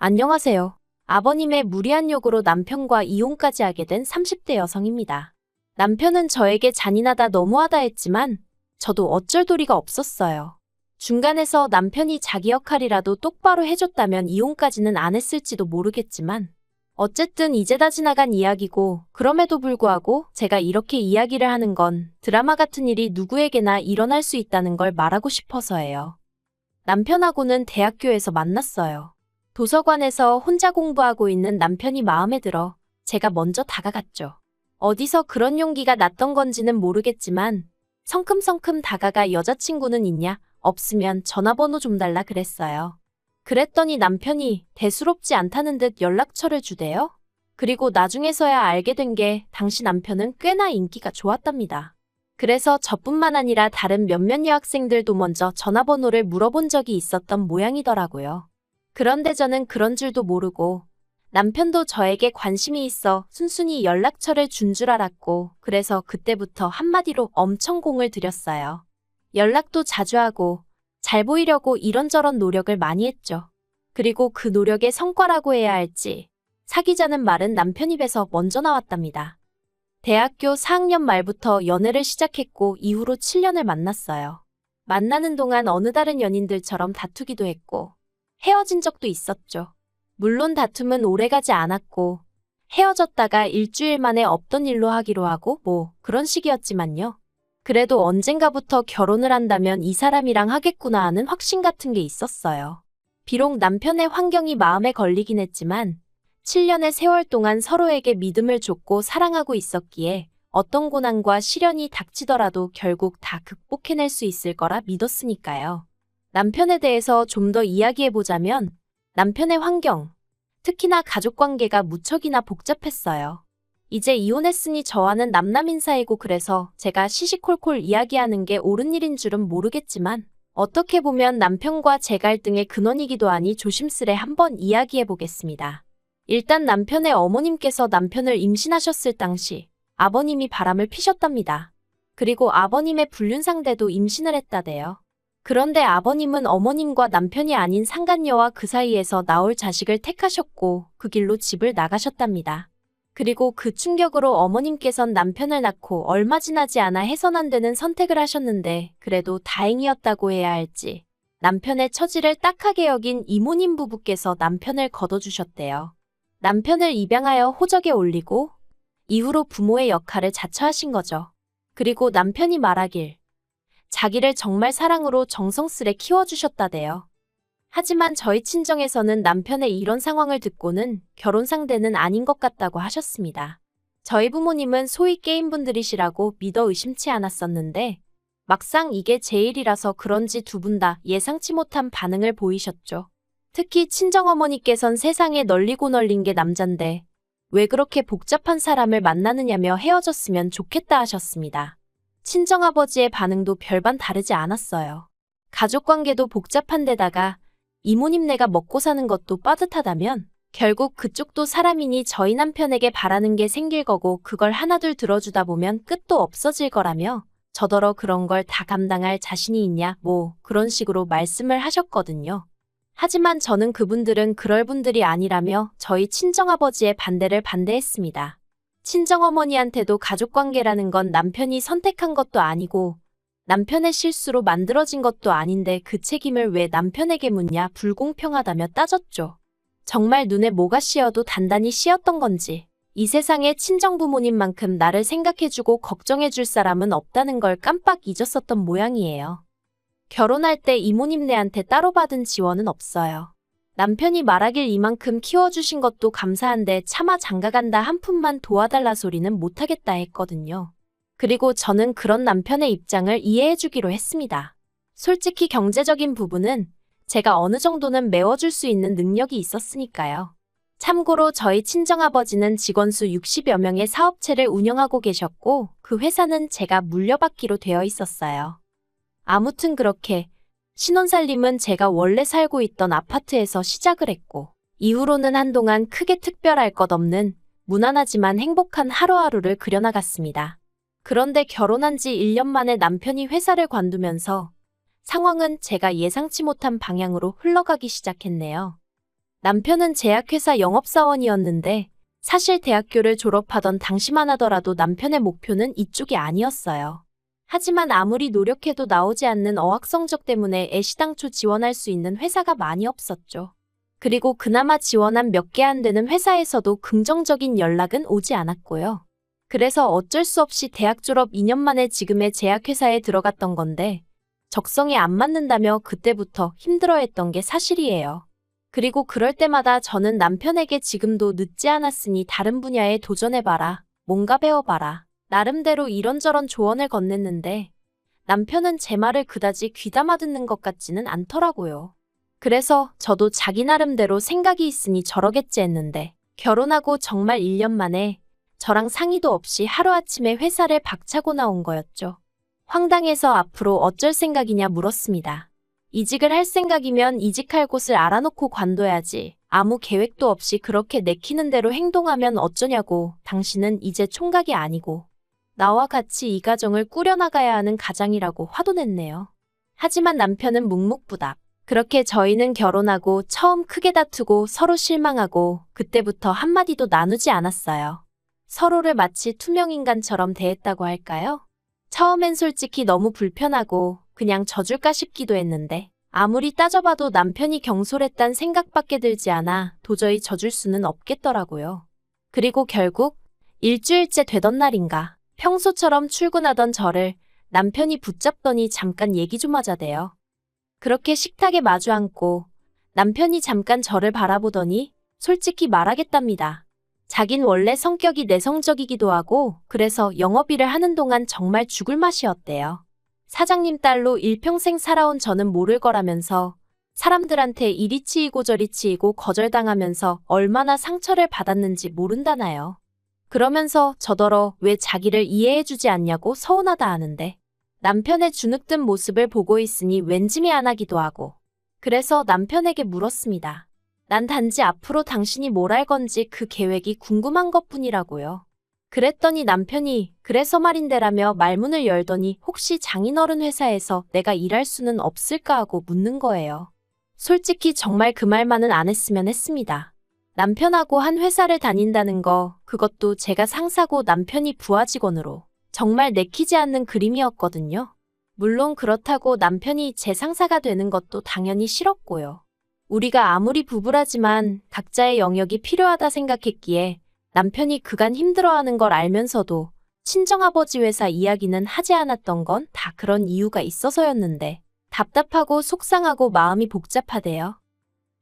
안녕하세요. 아버님의 무리한 요구로 남편과 이혼까지 하게 된 30대 여성입니다. 남편은 저에게 잔인하다 너무하다 했지만 저도 어쩔 도리가 없었어요. 중간에서 남편이 자기 역할이라도 똑바로 해줬다면 이혼까지는 안 했을지도 모르겠지만 어쨌든 이제 다 지나간 이야기고 그럼에도 불구하고 제가 이렇게 이야기를 하는 건 드라마 같은 일이 누구에게나 일어날 수 있다는 걸 말하고 싶어서예요. 남편하고는 대학교에서 만났어요. 도서관에서 혼자 공부하고 있는 남편이 마음에 들어 제가 먼저 다가갔죠. 어디서 그런 용기가 났던 건지는 모르겠지만 성큼성큼 다가가 여자친구는 있냐? 없으면 전화번호 좀 달라 그랬어요. 그랬더니 남편이 대수롭지 않다는 듯 연락처를 주대요. 그리고 나중에서야 알게 된 게 당시 남편은 꽤나 인기가 좋았답니다. 그래서 저뿐만 아니라 다른 몇몇 여학생들도 먼저 전화번호를 물어본 적이 있었던 모양이더라고요. 그런데 저는 그런 줄도 모르고 남편도 저에게 관심이 있어 순순히 연락처를 준 줄 알았고 그래서 그때부터 한마디로 엄청 공을 들였어요. 연락도 자주 하고 잘 보이려고 이런저런 노력을 많이 했죠. 그리고 그 노력의 성과라고 해야 할지 사귀자는 말은 남편 입에서 먼저 나왔답니다. 대학교 4학년 말부터 연애를 시작했고 이후로 7년을 만났어요. 만나는 동안 어느 다른 연인들처럼 다투기도 했고 헤어진 적도 있었죠. 물론 다툼은 오래가지 않았고 헤어졌다가 일주일 만에 없던 일로 하기로 하고 뭐 그런 식이었지만요. 그래도 언젠가부터 결혼을 한다면 이 사람이랑 하겠구나 하는 확신 같은 게 있었어요. 비록 남편의 환경이 마음에 걸리긴 했지만 7년의 세월 동안 서로에게 믿음을 줬고 사랑하고 있었기에 어떤 고난과 시련이 닥치더라도 결국 다 극복해낼 수 있을 거라 믿었으니까요. 남편에 대해서 좀 더 이야기해보자면 남편의 환경, 특히나 가족관계가 무척이나 복잡했어요. 이제 이혼했으니 저와는 남남인 사이고 그래서 제가 시시콜콜 이야기하는 게 옳은 일인 줄은 모르겠지만 어떻게 보면 남편과 제 갈등의 근원이기도 하니 조심스레 한번 이야기해보겠습니다. 일단 남편의 어머님께서 남편을 임신하셨을 당시 아버님이 바람을 피셨답니다. 그리고 아버님의 불륜 상대도 임신을 했다대요. 그런데 아버님은 어머님과 남편이 아닌 상간녀와 그 사이에서 나올 자식을 택하셨고 그 길로 집을 나가셨답니다. 그리고 그 충격으로 어머님께선 남편을 낳고 얼마 지나지 않아 해선 안 되는 선택을 하셨는데 그래도 다행이었다고 해야 할지 남편의 처지를 딱하게 여긴 이모님 부부께서 남편을 거둬주셨대요. 남편을 입양하여 호적에 올리고 이후로 부모의 역할을 자처하신 거죠. 그리고 남편이 말하길 자기를 정말 사랑으로 정성스레 키워주셨다대요. 하지만 저희 친정에서는 남편의 이런 상황을 듣고는 결혼 상대는 아닌 것 같다고 하셨습니다. 저희 부모님은 소위 게임분들이시라고 믿어 의심치 않았었는데 막상 이게 제 일이라서 그런지 두 분 다 예상치 못한 반응을 보이셨죠. 특히 친정어머니께선 세상에 널리고 널린 게 남잔데 왜 그렇게 복잡한 사람을 만나느냐며 헤어졌으면 좋겠다 하셨습니다. 친정아버지의 반응도 별반 다르지 않았어요. 가족관계도 복잡한 데다가 이모님네가 먹고 사는 것도 빠듯하다면 결국 그쪽도 사람이니 저희 남편에게 바라는 게 생길 거고 그걸 하나둘 들어주다 보면 끝도 없어질 거라며 저더러 그런 걸 다 감당할 자신이 있냐 뭐 그런 식으로 말씀을 하셨거든요. 하지만 저는 그분들은 그럴 분들이 아니라며 저희 친정아버지의 반대를 반대했습니다. 친정어머니한테도 가족관계라는 건 남편이 선택한 것도 아니고 남편의 실수로 만들어진 것도 아닌데 그 책임을 왜 남편에게 묻냐 불공평하다며 따졌죠. 정말 눈에 뭐가 씌어도 단단히 씌었던 건지 이 세상에 친정부모님만큼 나를 생각해주고 걱정해줄 사람은 없다는 걸 깜빡 잊었었던 모양이에요. 결혼할 때 이모님네한테 따로 받은 지원은 없어요. 남편이 말하길 이만큼 키워주신 것도 감사한데 차마 장가간다 한 푼만 도와달라 소리는 못하겠다 했거든요. 그리고 저는 그런 남편의 입장을 이해해주기로 했습니다. 솔직히 경제적인 부분은 제가 어느 정도는 메워줄 수 있는 능력이 있었으니까요. 참고로 저희 친정아버지는 직원 수 60여 명의 사업체를 운영하고 계셨고 그 회사는 제가 물려받기로 되어 있었어요. 아무튼 그렇게 신혼살림은 제가 원래 살고 있던 아파트에서 시작을 했고 이후로는 한동안 크게 특별할 것 없는 무난하지만 행복한 하루하루를 그려나갔습니다. 그런데 결혼한 지 1년 만에 남편이 회사를 관두면서 상황은 제가 예상치 못한 방향으로 흘러가기 시작했네요. 남편은 제약회사 영업사원이었는데 사실 대학교를 졸업하던 당시만 하더라도 남편의 목표는 이쪽이 아니었어요. 하지만 아무리 노력해도 나오지 않는 어학 성적 때문에 애시당초 지원할 수 있는 회사가 많이 없었죠. 그리고 그나마 지원한 몇 개 안 되는 회사에서도 긍정적인 연락은 오지 않았고요. 그래서 어쩔 수 없이 대학 졸업 2년 만에 지금의 제약회사에 들어갔던 건데 적성에 안 맞는다며 그때부터 힘들어했던 게 사실이에요. 그리고 그럴 때마다 저는 남편에게 지금도 늦지 않았으니 다른 분야에 도전해봐라, 뭔가 배워봐라, 나름대로 이런저런 조언을 건넸는데 남편은 제 말을 그다지 귀담아 듣는 것 같지는 않더라고요. 그래서 저도 자기 나름대로 생각이 있으니 저러겠지 했는데 결혼하고 정말 1년 만에 저랑 상의도 없이 하루아침에 회사를 박차고 나온 거였죠. 황당해서 앞으로 어쩔 생각이냐 물었습니다. 이직을 할 생각이면 이직할 곳을 알아놓고 관둬야지. 아무 계획도 없이 그렇게 내키는 대로 행동하면 어쩌냐고. 당신은 이제 총각이 아니고 나와 같이 이 가정을 꾸려나가야 하는 가장이라고 화도 냈네요. 하지만 남편은 묵묵부답. 그렇게 저희는 결혼하고 처음 크게 다투고 서로 실망하고 그때부터 한마디도 나누지 않았어요. 서로를 마치 투명인간처럼 대했다고 할까요? 처음엔 솔직히 너무 불편하고 그냥 져줄까 싶기도 했는데 아무리 따져봐도 남편이 경솔했단 생각밖에 들지 않아 도저히 져줄 수는 없겠더라고요. 그리고 결국 일주일째 되던 날인가 평소처럼 출근하던 저를 남편이 붙잡더니 잠깐 얘기 좀 하자대요. 그렇게 식탁에 마주 앉고 남편이 잠깐 저를 바라보더니 솔직히 말하겠답니다. 자긴 원래 성격이 내성적이기도 하고 그래서 영업일을 하는 동안 정말 죽을 맛이었대요. 사장님 딸로 일평생 살아온 저는 모를 거라면서 사람들한테 이리 치이고 저리 치이고 거절당하면서 얼마나 상처를 받았는지 모른다나요. 그러면서 저더러 왜 자기를 이해해주지 않냐고 서운하다 하는데 남편의 주눅든 모습을 보고 있으니 왠지 미안하기도 하고 그래서 남편에게 물었습니다. 난 단지 앞으로 당신이 뭘 할 건지 그 계획이 궁금한 것뿐이라고요. 그랬더니 남편이 그래서 말인데라며 말문을 열더니 혹시 장인어른 회사에서 내가 일할 수는 없을까 하고 묻는 거예요. 솔직히 정말 그 말만은 안 했으면 했습니다. 남편하고 한 회사를 다닌다는 거, 그것도 제가 상사고 남편이 부하 직원으로 정말 내키지 않는 그림이었거든요. 물론 그렇다고 남편이 제 상사가 되는 것도 당연히 싫었고요. 우리가 아무리 부부라지만 각자의 영역이 필요하다 생각했기에 남편이 그간 힘들어하는 걸 알면서도 친정아버지 회사 이야기는 하지 않았던 건 다 그런 이유가 있어서였는데 답답하고 속상하고 마음이 복잡하대요.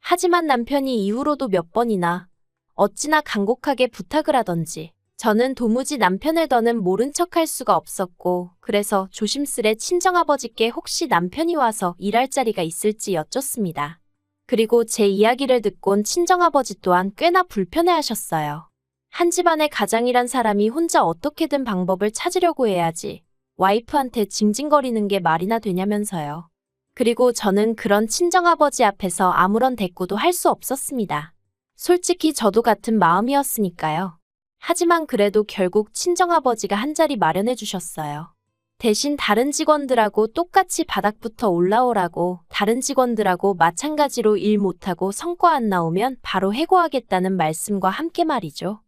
하지만 남편이 이후로도 몇 번이나 어찌나 간곡하게 부탁을 하던지 저는 도무지 남편을 더는 모른 척할 수가 없었고 그래서 조심스레 친정아버지께 혹시 남편이 와서 일할 자리가 있을지 여쭙습니다. 그리고 제 이야기를 듣곤 친정아버지 또한 꽤나 불편해하셨어요. 한 집안의 가장이란 사람이 혼자 어떻게든 방법을 찾으려고 해야지 와이프한테 징징거리는 게 말이나 되냐면서요. 그리고 저는 그런 친정아버지 앞에서 아무런 대꾸도 할 수 없었습니다. 솔직히 저도 같은 마음이었으니까요. 하지만 그래도 결국 친정아버지가 한 자리 마련해 주셨어요. 대신 다른 직원들하고 똑같이 바닥부터 올라오라고 다른 직원들하고 마찬가지로 일 못하고 성과 안 나오면 바로 해고하겠다는 말씀과 함께 말이죠.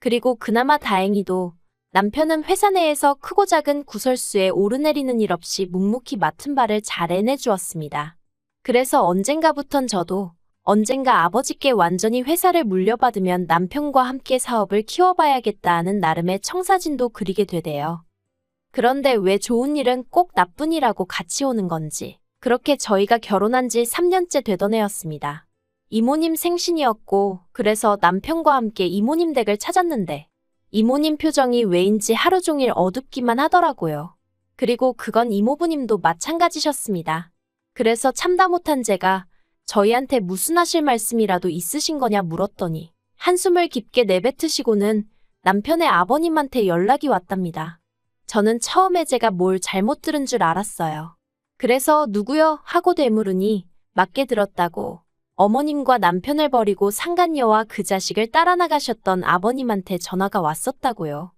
그리고 그나마 다행히도 남편은 회사 내에서 크고 작은 구설수에 오르내리는 일 없이 묵묵히 맡은 바를 잘 해내주었습니다. 그래서 언젠가부턴 저도 언젠가 아버지께 완전히 회사를 물려받으면 남편과 함께 사업을 키워봐야겠다 하는 나름의 청사진도 그리게 되대요. 그런데 왜 좋은 일은 꼭 나쁜 일하고 같이 오는 건지 그렇게 저희가 결혼한 지 3년째 되던 해였습니다. 이모님 생신이었고 그래서 남편과 함께 이모님 댁을 찾았는데 이모님 표정이 왜인지 하루 종일 어둡기만 하더라고요. 그리고 그건 이모부님도 마찬가지셨습니다. 그래서 참다 못한 제가 저희한테 무슨 하실 말씀이라도 있으신 거냐 물었더니 한숨을 깊게 내뱉으시고는 남편의 아버님한테 연락이 왔답니다. 저는 처음에 제가 뭘 잘못 들은 줄 알았어요. 그래서 누구요? 하고 되물으니 맞게 들었다고 어머님과 남편을 버리고 상간녀와 그 자식을 따라 나가셨던 아버님한테 전화가 왔었다고요.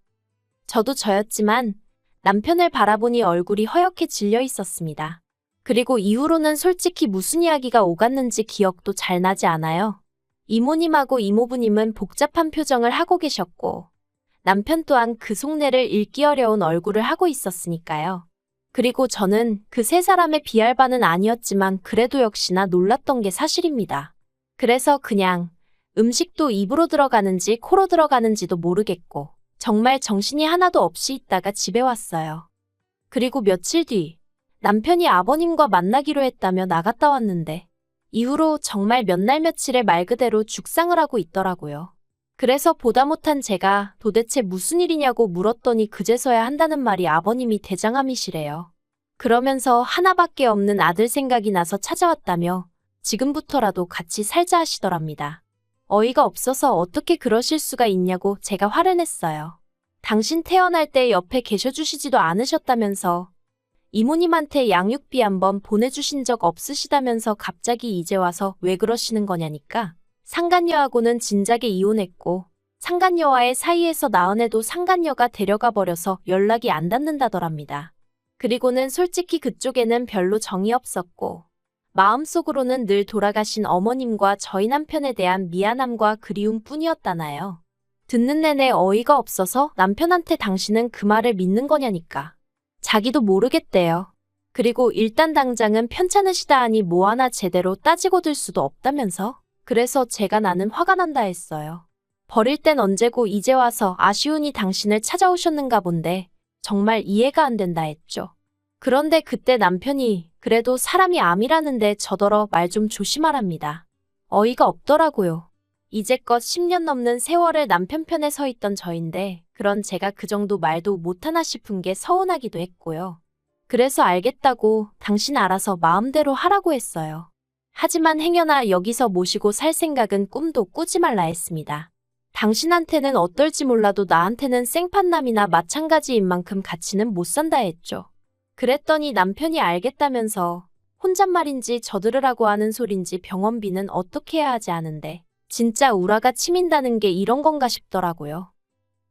저도 저였지만 남편을 바라보니 얼굴이 허옇게 질려 있었습니다. 그리고 이후로는 솔직히 무슨 이야기가 오갔는지 기억도 잘 나지 않아요. 이모님하고 이모부님은 복잡한 표정을 하고 계셨고, 남편 또한 그 속내를 읽기 어려운 얼굴을 하고 있었으니까요. 그리고 저는 그 세 사람의 비할 바는 아니었지만 그래도 역시나 놀랐던 게 사실입니다. 그래서 그냥 음식도 입으로 들어가는지 코로 들어가는지도 모르겠고 정말 정신이 하나도 없이 있다가 집에 왔어요. 그리고 며칠 뒤 남편이 아버님과 만나기로 했다며 나갔다 왔는데 이후로 정말 몇 날 며칠에 말 그대로 죽상을 하고 있더라고요. 그래서 보다 못한 제가 도대체 무슨 일이냐고 물었더니 그제서야 한다는 말이 아버님이 대장암이시래요. 그러면서 하나밖에 없는 아들 생각이 나서 찾아왔다며 지금부터라도 같이 살자 하시더랍니다. 어이가 없어서 어떻게 그러실 수가 있냐고 제가 화를 냈어요. 당신 태어날 때 옆에 계셔주시지도 않으셨다면서 이모님한테 양육비 한번 보내주신 적 없으시다면서 갑자기 이제 와서 왜 그러시는 거냐니까. 상간녀하고는 진작에 이혼했고 상간녀와의 사이에서 낳은 애도 상간녀가 데려가 버려서 연락이 안 닿는다더랍니다. 그리고는 솔직히 그쪽에는 별로 정이 없었고 마음속으로는 늘 돌아가신 어머님과 저희 남편에 대한 미안함과 그리움 뿐이었다나요. 듣는 내내 어이가 없어서 남편한테 당신은 그 말을 믿는 거냐니까. 자기도 모르겠대요. 그리고 일단 당장은 편찮으시다 하니 뭐 하나 제대로 따지고 들 수도 없다면서? 그래서 제가 나는 화가 난다 했어요. 버릴 땐 언제고 이제 와서 아쉬우니 당신을 찾아오셨는가 본데 정말 이해가 안 된다 했죠. 그런데 그때 남편이 그래도 사람이 암이라는데 저더러 말 좀 조심하랍니다. 어이가 없더라고요. 이제껏 10년 넘는 세월을 남편 편에 서 있던 저인데 그런 제가 그 정도 말도 못하나 싶은 게 서운하기도 했고요. 그래서 알겠다고 당신 알아서 마음대로 하라고 했어요. 하지만 행여나 여기서 모시고 살 생각은 꿈도 꾸지 말라 했습니다. 당신한테는 어떨지 몰라도 나한테는 생판남이나 마찬가지인 만큼 같이는 못 산다 했죠. 그랬더니 남편이 알겠다면서 혼잣말인지 저들으라고 하는 소린지 병원비는 어떻게 해야 하지 않은데 진짜 우라가 치민다는 게 이런 건가 싶더라고요.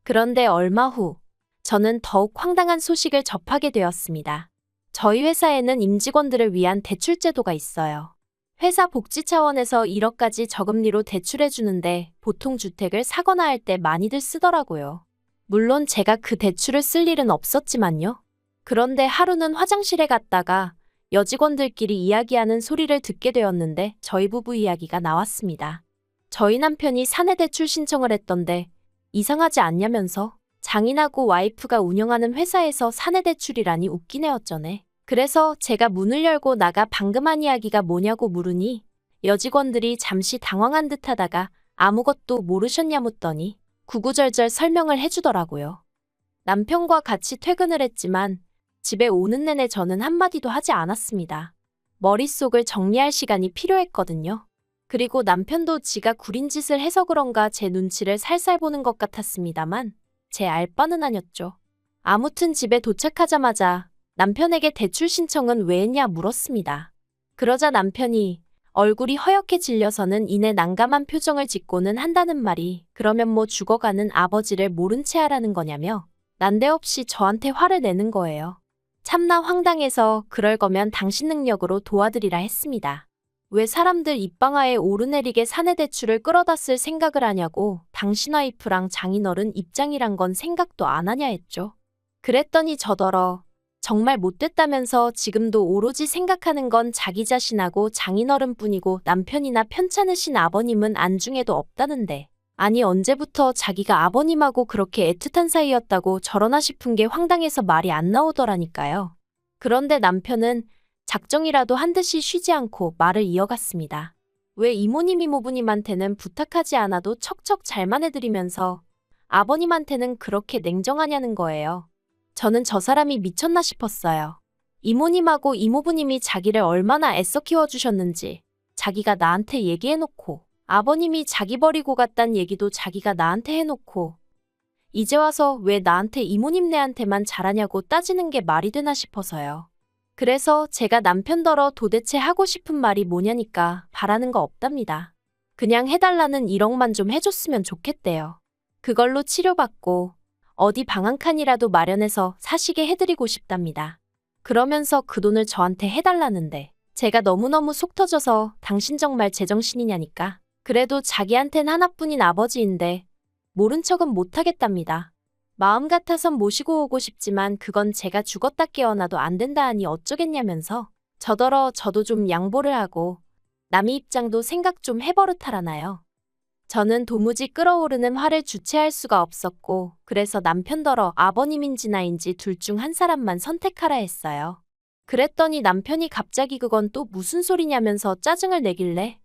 그런데 얼마 후 저는 더욱 황당한 소식을 접하게 되었습니다. 저희 회사에는 임직원들을 위한 대출 제도가 있어요. 회사 복지 차원에서 1억까지 저금리로 대출해 주는데 보통 주택을 사거나 할 때 많이들 쓰더라고요. 물론 제가 그 대출을 쓸 일은 없었지만요. 그런데 하루는 화장실에 갔다가 여직원들끼리 이야기하는 소리를 듣게 되었는데 저희 부부 이야기가 나왔습니다. 저희 남편이 사내 대출 신청을 했던데 이상하지 않냐면서 장인하고 와이프가 운영하는 회사에서 사내 대출이라니 웃기네 어쩌네. 그래서 제가 문을 열고 나가 방금 한 이야기가 뭐냐고 물으니 여직원들이 잠시 당황한 듯 하다가 아무것도 모르셨냐 묻더니 구구절절 설명을 해주더라고요. 남편과 같이 퇴근을 했지만 집에 오는 내내 저는 한마디도 하지 않았습니다. 머릿속을 정리할 시간이 필요했거든요. 그리고 남편도 지가 구린 짓을 해서 그런가 제 눈치를 살살 보는 것 같았습니다만 제 알바는 아니었죠. 아무튼 집에 도착하자마자 남편에게 대출 신청은 왜 했냐 물었습니다. 그러자 남편이 얼굴이 허옇게 질려서는 이내 난감한 표정을 짓고는 한다는 말이 그러면 뭐 죽어가는 아버지를 모른 채 하라는 거냐며 난데없이 저한테 화를 내는 거예요. 참나 황당해서 그럴 거면 당신 능력으로 도와드리라 했습니다. 왜 사람들 입방아에 오르내리게 사내 대출을 끌어다 쓸 생각을 하냐고 당신 와이프랑 장인어른 입장이란 건 생각도 안 하냐 했죠. 그랬더니 저더러 정말 못됐다면서 지금도 오로지 생각하는 건 자기 자신하고 장인어른뿐이고 남편이나 편찮으신 아버님은 안중에도 없다는데 아니 언제부터 자기가 아버님하고 그렇게 애틋한 사이였다고 저러나 싶은 게 황당해서 말이 안 나오더라니까요. 그런데 남편은 작정이라도 한 듯이 쉬지 않고 말을 이어갔습니다. 왜 이모님 이모부님한테는 부탁하지 않아도 척척 잘만 해드리면서 아버님한테는 그렇게 냉정하냐는 거예요. 저는 저 사람이 미쳤나 싶었어요. 이모님하고 이모부님이 자기를 얼마나 애써 키워주셨는지 자기가 나한테 얘기해놓고 아버님이 자기 버리고 갔단 얘기도 자기가 나한테 해놓고 이제 와서 왜 나한테 이모님네한테만 잘하냐고 따지는 게 말이 되나 싶어서요. 그래서 제가 남편더러 도대체 하고 싶은 말이 뭐냐니까 바라는 거 없답니다. 그냥 해달라는 1억만 좀 해줬으면 좋겠대요. 그걸로 치료받고 어디 방 한 칸이라도 마련해서 사시게 해드리고 싶답니다. 그러면서 그 돈을 저한테 해달라는데 제가 너무너무 속 터져서 당신 정말 제정신이냐니까 그래도 자기한텐 하나뿐인 아버지인데 모른 척은 못하겠답니다. 마음 같아선 모시고 오고 싶지만 그건 제가 죽었다 깨어나도 안 된다 하니 어쩌겠냐면서 저더러 저도 좀 양보를 하고 남의 입장도 생각 좀 해버릇하라나요. 저는 도무지 끓어오르는 화를 주체할 수가 없었고 그래서 남편더러 아버님인지 나인지 둘 중 한 사람만 선택하라 했어요. 그랬더니 남편이 갑자기 그건 또 무슨 소리냐면서 짜증을 내길래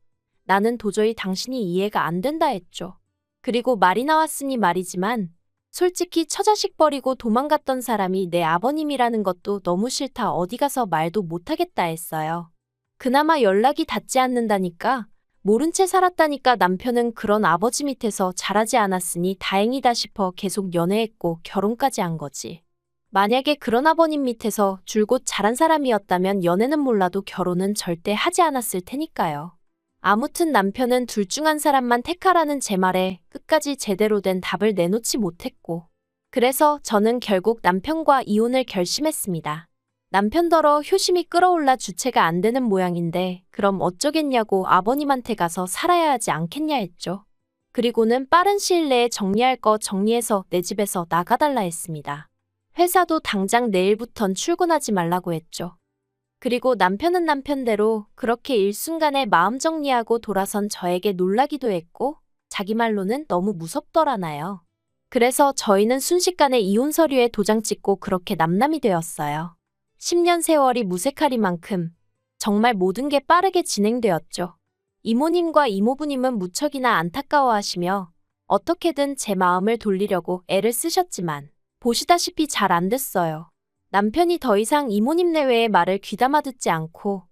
나는 도저히 당신이 이해가 안 된다 했죠. 그리고 말이 나왔으니 말이지만 솔직히 처자식 버리고 도망갔던 사람이 내 아버님이라는 것도 너무 싫다 어디 가서 말도 못하겠다 했어요. 그나마 연락이 닿지 않는다니까 모른 채 살았다니까 남편은 그런 아버지 밑에서 자라지 않았으니 다행이다 싶어 계속 연애했고 결혼까지 한 거지. 만약에 그런 아버님 밑에서 줄곧 자란 사람이었다면 연애는 몰라도 결혼은 절대 하지 않았을 테니까요. 아무튼 남편은 둘 중 한 사람만 택하라는 제 말에 끝까지 제대로 된 답을 내놓지 못했고 그래서 저는 결국 남편과 이혼을 결심했습니다. 남편더러 효심이 끌어올라 주체가 안 되는 모양인데 그럼 어쩌겠냐고 아버님한테 가서 살아야 하지 않겠냐 했죠. 그리고는 빠른 시일 내에 정리할 거 정리해서 내 집에서 나가달라 했습니다. 회사도 당장 내일부턴 출근하지 말라고 했죠. 그리고 남편은 남편대로 그렇게 일순간에 마음 정리하고 돌아선 저에게 놀라기도 했고 자기 말로는 너무 무섭더라나요. 그래서 저희는 순식간에 이혼 서류에 도장 찍고 그렇게 남남이 되었어요. 10년 세월이 무색하리만큼 정말 모든 게 빠르게 진행되었죠. 이모님과 이모부님은 무척이나 안타까워하시며 어떻게든 제 마음을 돌리려고 애를 쓰셨지만 보시다시피 잘 안 됐어요. 남편이 더 이상 이모님 내외의 말을 귀담아 듣지 않고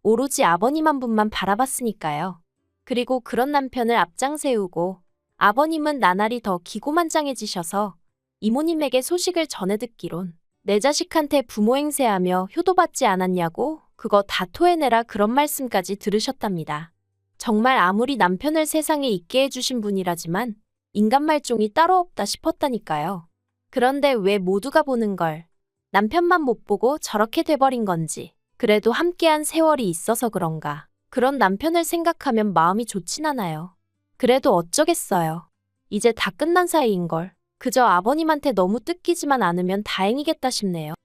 오로지 아버님 한 분만 바라봤으니까요. 그리고 그런 남편을 앞장 세우고 아버님은 나날이 더 기고만장해지셔서 이모님에게 소식을 전해 듣기론 내 자식한테 부모 행세하며 효도받지 않았냐고 그거 다 토해내라 그런 말씀까지 들으셨답니다. 정말 아무리 남편을 세상에 있게 해주신 분이라지만 인간 말종이 따로 없다 싶었다니까요. 그런데 왜 모두가 보는 걸 남편만 못 보고 저렇게 돼버린 건지 그래도 함께한 세월이 있어서 그런가 그런 남편을 생각하면 마음이 좋진 않아요. 그래도 어쩌겠어요. 이제 다 끝난 사이인걸. 그저 아버님한테 너무 뜯기지만 않으면 다행이겠다 싶네요.